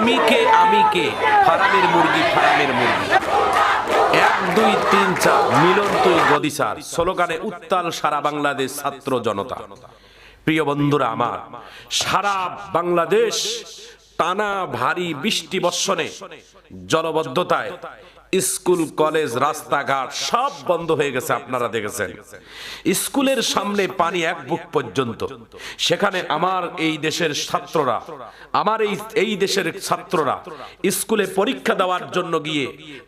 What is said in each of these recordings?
আমি কে ফারামের মুরগি ফারামের মুরগি 1 2 3 4 মিলন তুই গদিসার স্লোগানে উত্তাল সারা বাংলাদেশ ছাত্র জনতা। প্রিয় বন্ধুরা আমার, সারা বাংলাদেশ টানা ভারী বৃষ্টি বর্ষণে জলবদ্ধতায় স্কুল কলেজ রাস্তাঘাট সব বন্ধ হয়ে গেছে। আপনারা দেখেছেন স্কুলের সামনে পানি 1 বুক পর্যন্ত। সেখানে আমার এই দেশের ছাত্ররা স্কুলে পরীক্ষা দেওয়ার জন্য গিয়ে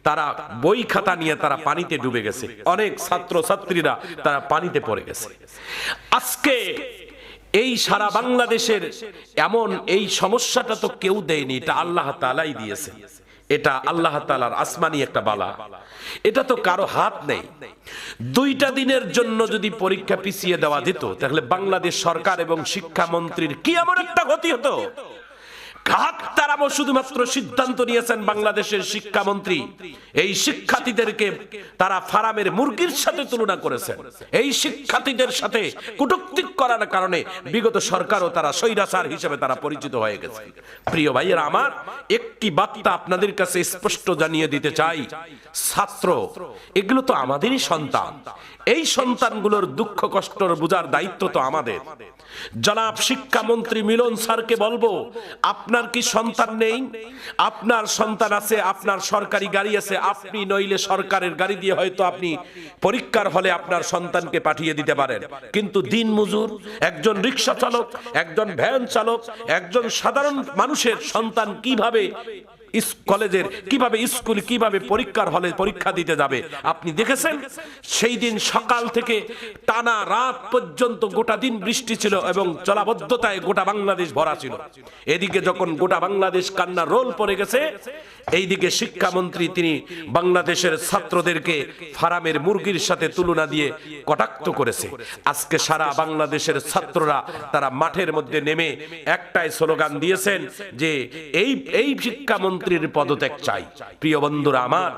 তারা বই খাতা নিয়ে তারা পানিতে ডুবে গেছে। অনেক ছাত্র ছাত্রীরা তারা পানিতে পড়ে গেছে। আজকে এই সারা বাংলাদেশের এমন এই সমস্যাটা তো কেউ দেয়নি, এটা আল্লাহ তাআলাই দিয়েছে। এটা আল্লাহ তাআলার আসমানি একটা বালা, এটা তো কারো হাত নেই। 2টা দিনের জন্য যদি পরীক্ষা পিছিয়ে দেওয়া যেত তাহলে বাংলাদেশ সরকার এবং শিক্ষামন্ত্রীর কি এমন একটা গতি হতো। তারা শুধুমাত্র সিদ্ধান্ত নিয়েছেন বাংলাদেশের শিক্ষামন্ত্রী এই শিক্ষার্থীদেরকে তারা ফারামের মুরগির সাথে তুলনা করেছেন। এই শিক্ষার্থীদের সাথে কটূক্তি করার কারণে বিগত সরকারও তারা স্বৈরাচার হিসেবে তারা পরিচিত হয়ে গেছে। প্রিয় ভাইয়েরা আমার, একটি বার্তা আপনাদের কাছে স্পষ্ট জানিয়ে দিতে চাই, ছাত্র এগুলো তো আমাদেরই সন্তান। এই সন্তানগুলোর দুঃখ কষ্টর বোঝার দায়িত্ব তো আমাদের। জনাব শিক্ষামন্ত্রী মিলন স্যারকে বলবো, আপনার কি সন্তান নেই? আপনার সন্তান আছে, আপনার সরকারি গাড়ি আছে, আপনি নইলে সরকারের গাড়ি দিয়ে হয়তো আপনি পরীক্ষার হলে আপনার সন্তানকে পাঠিয়ে দিতে পারেন। কিন্তু দিন মজুর একজন রিক্সা চালক, একজন ভ্যান চালক, একজন সাধারণ মানুষের সন্তান কিভাবে কলেজের কিভাবে স্কুল কিভাবে পরীক্ষার হলে পরীক্ষা দিতে যাবে? আপনি দেখেছেন সেই দিন সকাল থেকে টানা রাত পর্যন্ত গোটা দিন বৃষ্টি ছিল এবং জলাবদ্ধতায় গোটা বাংলাদেশ ভরা ছিল। এদিকে যখন গোটা বাংলাদেশ কান্না রোল পড়ে গেছে, এইদিকে শিক্ষামন্ত্রী তিনি বাংলাদেশের ছাত্রদেরকে ফারামের মুরগির সাথে তুলনা দিয়ে কটাক্ষ করেছে। আজকে সারা বাংলাদেশের ছাত্ররা তারা মাঠের মধ্যে নেমে একটাই স্লোগান দিয়েছেন যে এই শিক্ষামন্ত্রীর পদত্যাগ চাই। প্রিয় বন্ধুরা আমার,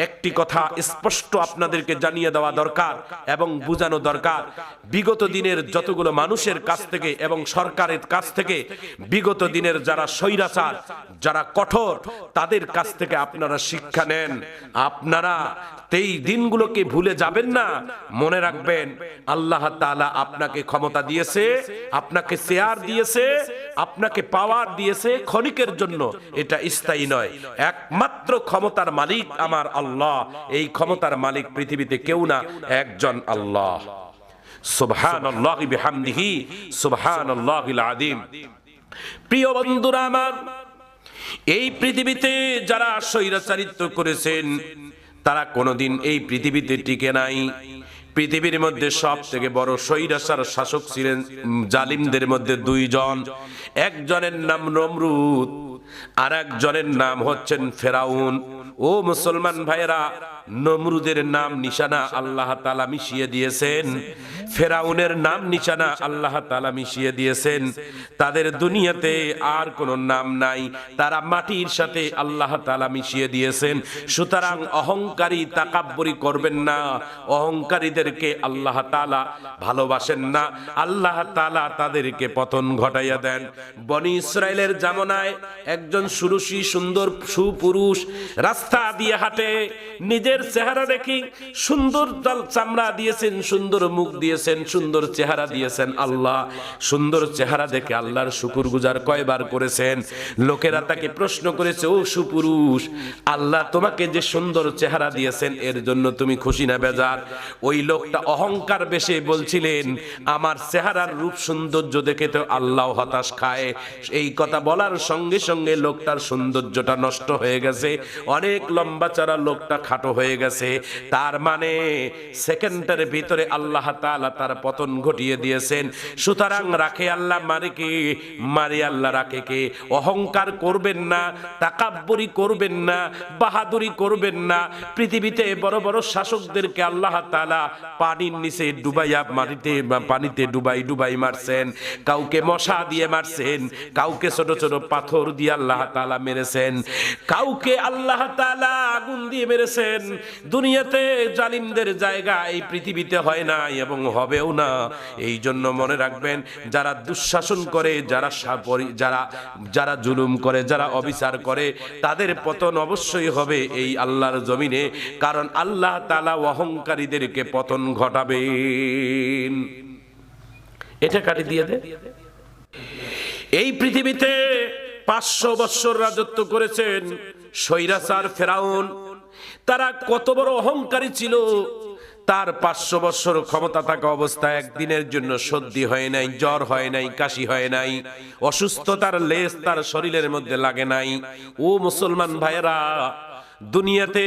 একটি কথা স্পষ্ট আপনাদেরকে জানিয়ে দেওয়া দরকার এবং বোঝানো দরকার। বিগত দিনের যতগুলো মানুষের কাছ থেকে এবং সরকারের কাছ থেকে বিগত দিনের যারা স্বৈরাচার, যারা কঠোর, তাদের কাছ থেকে আপনারা শিক্ষা নেন। আপনারা এই দিনগুলোকে ভুলে যাবেন না। মনে রাখবেন আল্লাহ তাআলা আপনাকে ক্ষমতা দিয়েছে, আপনাকে চেয়ার দিয়েছে, আপনাকে পাওয়ার দিয়েছে ক্ষণিকের জন্য, এটা স্থায়ী নয়। একমাত্র ক্ষমতার মালিক আমার আল্লাহ। এই ক্ষমতার মালিক পৃথিবীতে কেউ না, একজন আল্লাহ। সুবহানাল্লাহি বিহামদিহি সুবহানাল্লাহিল আযীম। প্রিয় বন্ধুরা আমার, এই পৃথিবীতে যারা স্বৈরাচারিত্ব করেছেন তারা কোনোদিন এই পৃথিবীতে টিকে নাই। পৃথিবীর মধ্যে সব থেকে বড় স্বৈরাচার শাসক ছিলেন জালিমদের মধ্যে 2 জন। একজনের নাম নমরুদ আর একজনের নাম হচ্ছেন ফেরাউন। ও মুসলমান ভাইরা, নমরুদের নাম নিশানা আল্লাহ তাআলা মিশিয়ে দিয়েছেন, ফেরাউনের নাম নিশানা আল্লাহ তাআলা মিশিয়ে দিয়েছেন। তাদের দুনিয়াতে আর কোনো নাম নাই, তারা মাটির সাথে আল্লাহ তাআলা মিশিয়ে দিয়েছেন। সুতরাং অহংকারী তাকাব্বুরি করবেন না। অহংকারীদেরকে আল্লাহ তাআলা ভালোবাসেন না। আল্লাহ তাআলা তাদেরকে পতন ঘটাইয়া দেন। বনি ইসরাইলের জামানায় একজন সুরুষী সুন্দর সুপুরুষ রাস্তা দিয়ে হাঁটে, নিজের চেহারা দেখি সুন্দর চামড়া দিয়েছেন, সুন্দর মুখ দিয়েছেন, সুন্দর চেহারা দিয়েছেন। আল্লাহ সুন্দর চেহারা দেখে আল্লাহর শুকরগুজার কয়বার করেছেন। লোকেরা তাকে প্রশ্ন করেছে, ও সুপুরুষ, আল্লাহ তোমাকে যে সুন্দর চেহারা দিয়েছেন এর জন্য তুমি খুশি না বেজার? ওই লোকটা অহংকার বেশে বলছিলেন, আমার চেহারার রূপ সৌন্দর্য দেখে তো আল্লাহ হতাশ খায়। এই কথা বলার সঙ্গে সঙ্গে লোকটার সৌন্দর্যটা নষ্ট হয়ে গেছে, অনেক লম্বা চড়া লোকটা খাটো হয়ে গেছে। তার মানে সেকেন্ডের ভিতরে আল্লাহ তাআলা তার পতন ঘটিয়ে দিয়েছেন। সুতরাং রাখে আল্লাহ মারে কে? মারে আল্লাহ রাখে কে? অহংকার করবেন না, তাকাব্বুরি করবেন না, বাহাদুরি করবেন না। পৃথিবীতে বড় বড় শাসকদেরকে আল্লাহ তাআলা পানির নিচে ডুবাইয়া মাটিতে পানিতে ডুবাই মারছেন, কাউকে মশা দিয়ে মারছেন, কাউকে ছোট ছোট পাথর দিয়ে আল্লাহ তাআলা মেরেছেন, কাউকে আল্লাহ তাআলা আগুন দিয়ে মেরেছেন। দুনিয়াতে জালিমদের জায়গা এই পৃথিবীতে হয় না এবং হবেও না। এই জন্য মনে রাখবেন, যারা দুঃশাসন করে, যারা যারা জুলুম করে, যারা অবিচার করে, তাদের পতন অবশ্যই হবে এই আল্লাহর জমিনে, কারণ আল্লাহ তাআলা অহংকারীদেরকে পতন ঘটাবেন। এটা কাটি দিয়ে দে। এই পৃথিবীতে 500 বছর রাজত্ব করেছেন স্বৈরাচার ফেরাউন। তারা কত বড় অহংকারী ছিল। তার 500 বছর ক্ষমতা থাকা অবস্থায় একদিনের জন্য সর্দি হয় নাই, জ্বর হয় নাই, কাশি হয় নাই, অসুস্থতার লেশ তার শরীরের মধ্যে লাগে নাই। ও মুসলমান ভাইয়েরা, দুনিয়াতে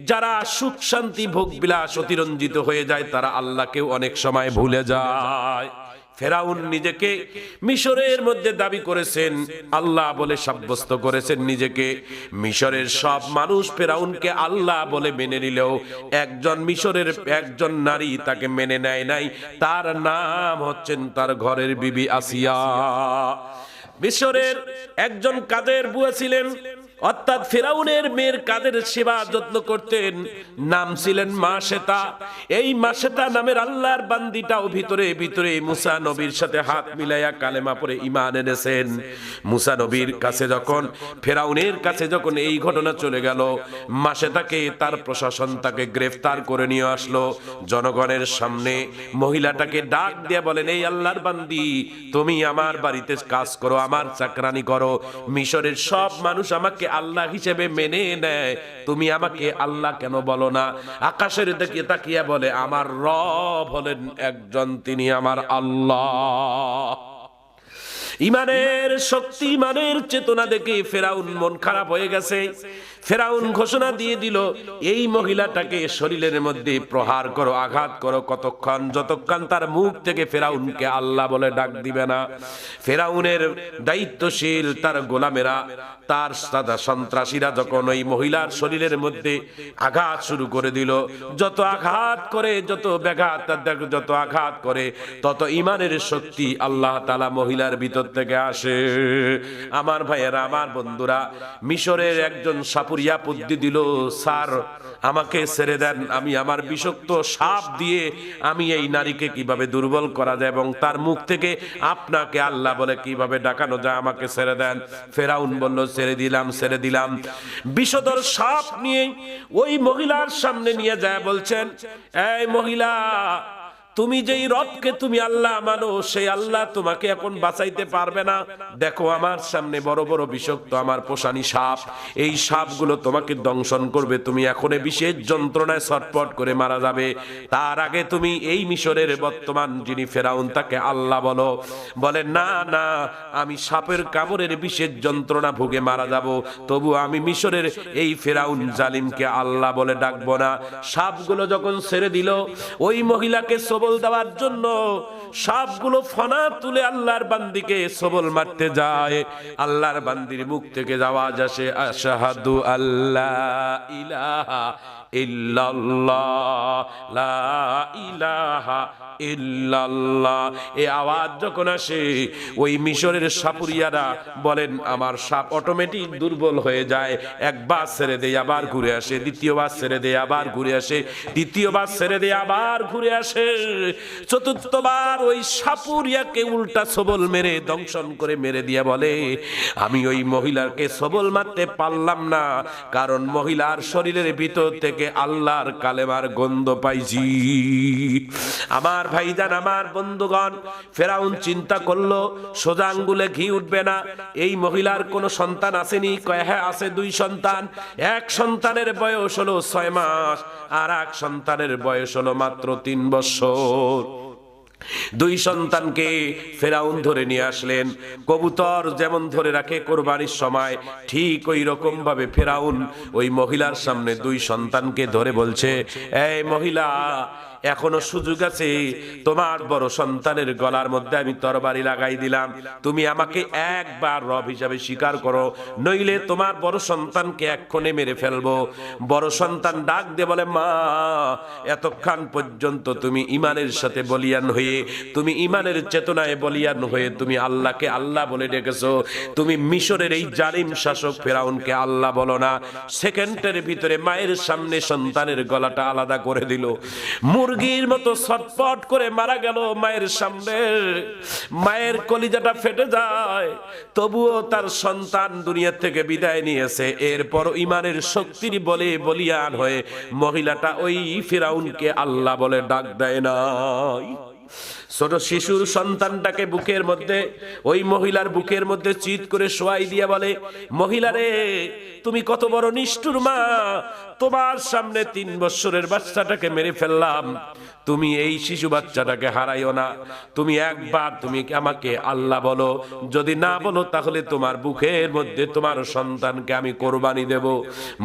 যারা সুখ শান্তি ভোগ বিলাস অতিরঞ্জিত হয়ে যায়, তারা আল্লাহকেও অনেক সময় ভুলে যায়। ফেরাউন নিজেকে মিশরের মধ্যে দাবি করেছেন, আল্লাহ বলে সাব্যস্ত করেছেন নিজেকে। মিশরের সব মানুষ ফেরাউনকে আল্লাহ বলে মেনে নিলেও একজন মিশরের একজন নারী তাকে মেনে নেয় নাই। তার নাম হচ্ছেন তার ঘরের বিবি আসিয়া। মিশরের একজন কাদের বুয়া ছিলেন, অর্থাৎ ফেরাউনের মেয়ের কাদের সেবা যত্ন করতেন, নাম ছিলেন মাশেতা। এই মাশেতা নামের আল্লাহর বান্দিটাও ভিতরে ভিতরে মুসা নবীর সাথে হাত মিলাইয়া কালেমা পড়ে ঈমান এনেছেন। মুসা নবীর কাছে যখন, ফেরাউনের কাছে যখন এই ঘটনা চলে গেল, মাশেতাকে তার প্রশাসন তাকে গ্রেফতার করে নিয়ে আসলো। জনগণের সামনে মহিলাটাকে ডাক দিয়ে বলেন, এই আল্লাহর বান্দি, তুমি আমার বাড়িতে কাজ করো, আমার চাকরানি করো, মিশরের সব মানুষ আমাকে আল্লাহ হিসেবে মেনে নেয়, তুমি আমাকে আল্লাহ কেন বলো না? আকাশের দিকে তাকিয়ে বলে, আমার রব হলেন একজন, তিনি আমার আল্লাহ। ইমানের শক্তি, ইমানের চেতনা দেখে ফেরাউন মন খারাপ হয়ে গেছে। ফেরাউন ঘোষণা দিয়ে দিল, এই মহিলাটাকে শরীরের মধ্যে প্রহার করো, আঘাত করো, কতক্ষণ, যতক্ষণ তার মুখ থেকে ফেরাউনকে আল্লাহ বলে ডাক দিবে না। ফেরাউনের দায়িত্বশীল তার গোলামেরা, তার সাদা সন্ত্রাসীরা যখন ওই মহিলার শরীরের মধ্যে আঘাত শুরু করে দিল, যত আঘাত করে, যত ব্যাঘাত, যত আঘাত করে, তত ইমানের শক্তি আল্লাহ তাআলা মহিলার ভিতর থেকে আসে। আমার ভাইয়েরা, আমার বন্ধুরা, মিশরের একজন সাপুরিয়া বুদ্ধি দিল, স্যার আমাকে ছেড়ে দেন, আমি আমার বিষাক্ত সাপ দিয়ে আমি এই নারীকে কিভাবে দুর্বল করা যায় এবং তার মুখ থেকে আপনাকে আল্লাহ বলে কিভাবে ডাকানো যায়, আমাকে ছেড়ে দেন। ফেরাউন বলল, ছেড়ে দিলাম, ছেড়ে দিলাম। বিষধর সাপ নিয়ে ওই মহিলার সামনে নিয়ে যায়, বলছেন, এই মহিলা, তুমি যেই রবকে তুমি আল্লাহ মানো, সেই আল্লাহ তোমাকে এখন বাঁচাইতে পারবে না। দেখো আমার সামনে বড় বড় বিষাক্ত আমার পোষানি সাপ, এই সাপগুলো তোমাকে দংশন করবে, তুমি এখন বিশেষ যন্ত্রণায় ছটফট করে মারা যাবে। তার আগে তুমি এই মিশরের বর্তমান যিনি ফেরাউন তাকে আল্লাহ বলো। বলে, না না, আমি সাপের কামড়ের বিশেষ যন্ত্রণা ভুগে মারা যাব, তবু আমি মিশরের এই ফেরাউন জালিমকে আল্লাহ বলে ডাকবো না। সাপগুলো যখন ছেড়ে দিল, ওই মহিলাকে সবল দেওয়ার জন্য সাপগুলো ফনা তুলে আল্লাহর বান্দিকে সবল মারতে যায়। আল্লাহর বান্দির মুখ থেকে আওয়াজ আসে, আশহাদু আল্লাহ ইলাহা ইল্লাল্লাহ, লা ইলাহা ইল্লাল্লাহ। এই আওয়াজ যখন আসে, ওই মিশরের সাপুরিয়ারা বলেন, আমার সাপ অটোমেটিক দুর্বল হয়ে যায়, একবার ছেড়ে দেয় আবার ঘুরে আসে, দ্বিতীয়বার ছেড়ে দেয় আবার ঘুরে আসে, দ্বিতীয়বার ছেড়ে দেয় আবার ঘুরে আসে, চতুর্থবার ওই সাপুরিয়াকে উল্টা সবল মেরে দংশন করে মেরে দিয়ে বলে, আমি ওই মহিলাকে সবল মারতে পারলাম না, কারণ মহিলার শরীরের ভিতর থেকে আল্লাহর কালেমার গন্ধ পাইছি। আমার ভাইজান, আমার বন্ধুগণ, ফেরাউন চিন্তা করলো, সোজা আঙ্গুলে ঘি উঠবে না। এই মহিলার কোনো সন্তান আসেনি? কয়, হ্যাঁ আছে, 2 সন্তান। এক সন্তানের বয়স হলো 6 মাস, আর এক সন্তানের বয়স হলো মাত্র 3 বছর। 2 সন্তানকে ফেরাউন ধরে নিয়ে আসলেন। কবুতর যেমন ধরে রাখে কোরবানির সময়, ঠিক ওই রকম ভাবে ফেরাউন ওই মহিলার সামনে 2 সন্তানকে ধরে বলছে, এই মহিলা, এখনো সুযোগ আছে, তোমার বড় সন্তানের গলার মধ্যে আমি তরবারি লাগাই দিলাম, তুমি আমাকে একবার রব হিসাবে স্বীকার করো, নইলে তোমার বড় সন্তানকে এক্ষণে মেরে ফেলবো। বড় সন্তান ডাক দিয়ে বলে, মা এতক্ষণ পর্যন্ত তুমি ইমানের সাথে বলিয়ান হয়ে, তুমি ইমানের চেতনায় বলিয়ান হয়ে তুমি আল্লাহকে আল্লাহ বলে ডেকেছো, তুমি মিশরের এই জালিম শাসক ফেরাউনকে আল্লাহ বলো না। সেকেন্ডের ভিতরে মায়ের সামনে সন্তানের গলাটা আলাদা করে দিল, মুরগির মতো ছটফট করে মারা গেল মায়ের সামনে। মায়ের কলিজাটা ফেটে যায়, তবুও তার সন্তান দুনিয়া থেকে বিদায় নিয়েছে। এরপর ইমানের শক্তির বলে বলিয়ান হয়ে মহিলাটা ওই ফিরাউনকে আল্লাহ বলে ডাক দেয় নাই। ছোট শিশুর সন্তানটাকে বুকের মধ্যে, ওই মহিলার বুকের মধ্যে চিৎ করে শোয়াই দিয়া বলে, মহিলারে তুমি কত বড় নিষ্ঠুর মা, তোমার সামনে 3 বছরের বাচ্চাটাকে মেরে ফেললাম, তুমি এই শিশু বাচ্চাটাকে হারাইও না, তুমি একবার তুমি আমাকে আল্লাহ বলো, যদি না বলো তাহলে তোমার বুকের মধ্যে তোমার সন্তানকে আমি কোরবানি দেব।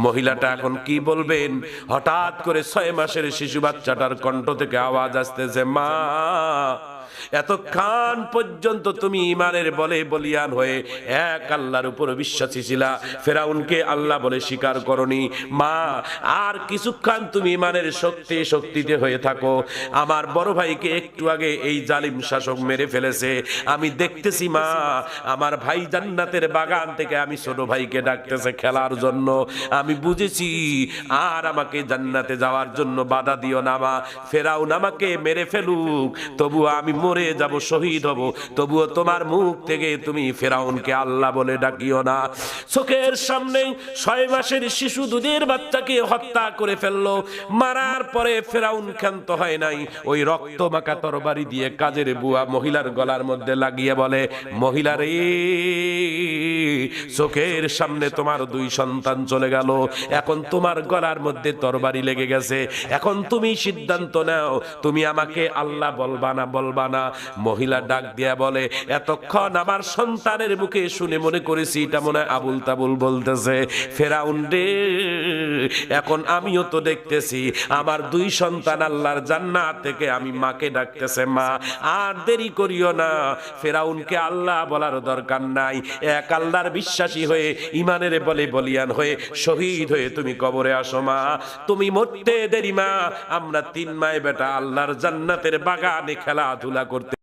মহিলাটা এখন কি বলবেন, হঠাৎ করে 6 মাসের শিশু বাচ্চাটার কণ্ঠ থেকে আওয়াজ আসতেছে, মা এতক্ষণ পর্যন্ত তুমি ইমানের বলে বলিয়ান হয়ে এক আল্লাহর উপর বিশ্বাসী ছিলা, ফেরাউনকে আল্লাহ বলে স্বীকার করনি। মা আর কিছুক্ষণ তুমি ইমানের শক্তিতে হয়ে থাকো। আমার বড় ভাইকে একটু আগে এই জালিম শাসক মেরে ফেলেছে, আমি দেখতেছি মা, আমার ভাই জান্নাতের বাগান থেকে আমি ছোট ভাইকে ডাকতেছে খেলার জন্য, আমি বুঝেছি আর আমাকে জান্নাতে যাওয়ার জন্য বাধা দিও না মা, ফেরাউন আমাকে মেরে ফেলুক, তবুও আমি মরে যাব, শহীদ হব, তবুও তোমার মুখ থেকে তুমি ফেরাউনকে আল্লাহ বলে ডাকিও না। চোখের সামনে 6 মাসের শিশু দুধের বাচ্চাকে হত্যা করে ফেললো, মারার পরে ফেরাউন ক্ষান্ত হয় নাই, ওই রক্ত মাখা তরবারি দিয়ে কাজের বুয়া মহিলার গলার মধ্যে লাগিয়ে বলে, মহিলারে চোখের সামনে তোমার 2 সন্তান চলে গেল, এখন তোমার গলার মধ্যে তরবারি লেগে গেছে, এখন তুমি সিদ্ধান্ত নাও, তুমি আমাকে আল্লাহ বলবা না বলবা না। মহিলা ডাক দিয়া বলে, এতক্ষণ আমার সন্তানের মুখে শুনে মনে করেছি এটা মনে হয় আবুল তাবুল বলতেছে, ফেরাউন রে এখন আমিও তো দেখতেছি আমার 2 সন্তান আল্লাহর জান্নাত থেকে আমি মাকে ডাকতেছে, মা আর দেরি করিও না, ফেরাউনকে আল্লাহ বলার দরকার নাই, এক আল্লাহর বিশ্বাসী হয়ে ইমানের বলে বলিয়ান হয়ে শহীদ হয়ে তুমি কবরে আসো মা, তুমি মরতে দেরি মা, আমরা 3 মায় বেটা আল্লাহর জান্নাতের বাগানে খেলাধুলা করতে